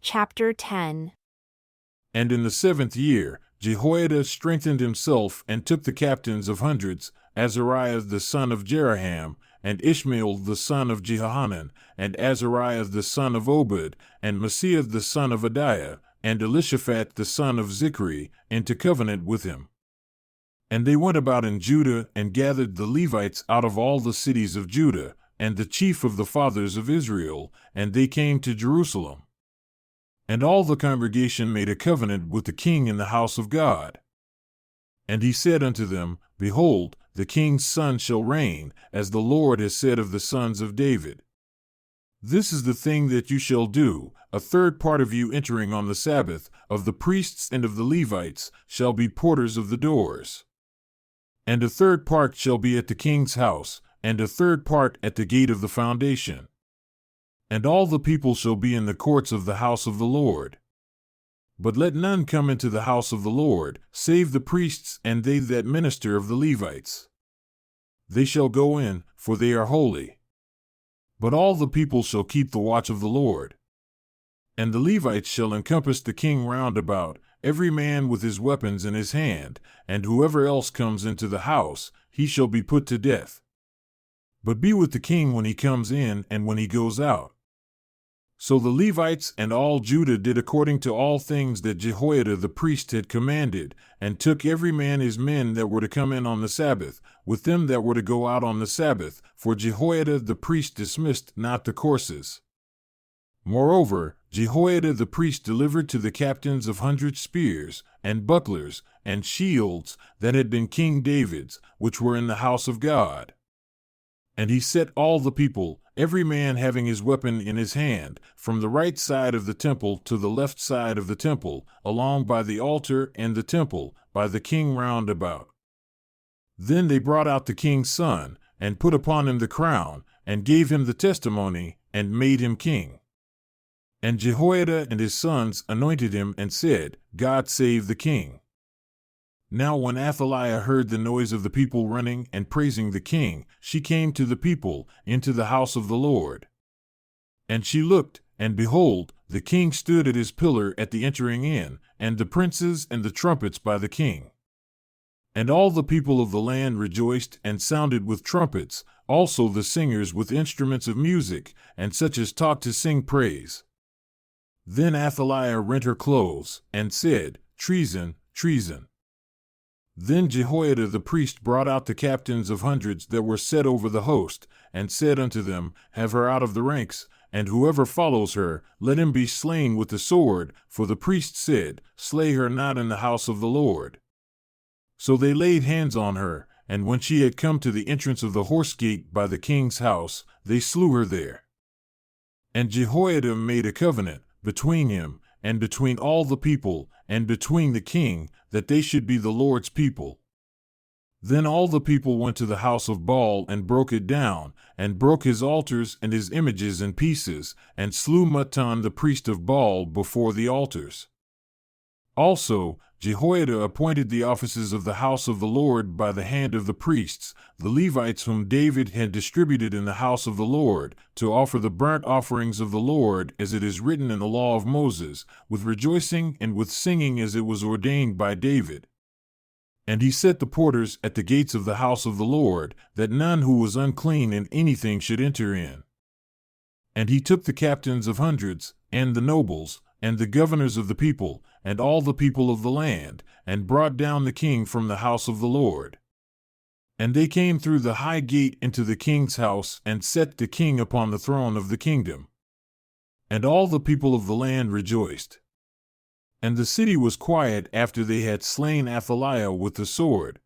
Chapter 10. And in the 7th year, Jehoiada strengthened himself and took the captains of hundreds, Azariah the son of Jeraham, and Ishmael the son of Jehohanan, and Azariah the son of Obed, and Maaseiah the son of Adiah, and Elishaphat the son of Zichri, into covenant with him. And they went about in Judah and gathered the Levites out of all the cities of Judah, and the chief of the fathers of Israel, and they came to Jerusalem. And all the congregation made a covenant with the king in the house of God. And he said unto them, Behold, the king's son shall reign, as the Lord has said of the sons of David. This is the thing that you shall do: a third part of you entering on the Sabbath, of the priests and of the Levites, shall be porters of the doors. And a third part shall be at the king's house, and a third part at the gate of the foundation. And all the people shall be in the courts of the house of the Lord. But let none come into the house of the Lord, save the priests and they that minister of the Levites. They shall go in, for they are holy. But all the people shall keep the watch of the Lord. And the Levites shall encompass the king round about, every man with his weapons in his hand, and whoever else comes into the house, he shall be put to death. But be with the king when he comes in and when he goes out. So the Levites and all Judah did according to all things that Jehoiada the priest had commanded, and took every man his men that were to come in on the Sabbath, with them that were to go out on the Sabbath, for Jehoiada the priest dismissed not the courses. Moreover, Jehoiada the priest delivered to the captains of hundreds spears, and bucklers, and shields, that had been King David's, which were in the house of God. And he set all the people, every man having his weapon in his hand, from the right side of the temple to the left side of the temple, along by the altar and the temple, by the king round about. Then they brought out the king's son, and put upon him the crown, and gave him the testimony, and made him king. And Jehoiada and his sons anointed him and said, God save the king. Now when Athaliah heard the noise of the people running and praising the king, she came to the people, into the house of the Lord. And she looked, and behold, the king stood at his pillar at the entering in, and the princes and the trumpets by the king. And all the people of the land rejoiced and sounded with trumpets, also the singers with instruments of music, and such as taught to sing praise. Then Athaliah rent her clothes, and said, Treason, treason. Then Jehoiada the priest brought out the captains of hundreds that were set over the host, and said unto them, Have her out of the ranks, and whoever follows her, let him be slain with the sword, for the priest said, Slay her not in the house of the Lord. So they laid hands on her, and when she had come to the entrance of the horse gate by the king's house, they slew her there. And Jehoiada made a covenant between him, and between all the people, and between the king, that they should be the Lord's people. Then all the people went to the house of Baal and broke it down, and broke his altars and his images in pieces, and slew Mattan the priest of Baal before the altars. Also, Jehoiada appointed the offices of the house of the Lord by the hand of the priests, the Levites whom David had distributed in the house of the Lord, to offer the burnt offerings of the Lord as it is written in the law of Moses, with rejoicing and with singing as it was ordained by David. And he set the porters at the gates of the house of the Lord, that none who was unclean in anything should enter in. And he took the captains of hundreds, and the nobles, and the governors of the people, and all the people of the land, and brought down the king from the house of the Lord. And they came through the high gate into the king's house, and set the king upon the throne of the kingdom. And all the people of the land rejoiced. And the city was quiet after they had slain Athaliah with the sword.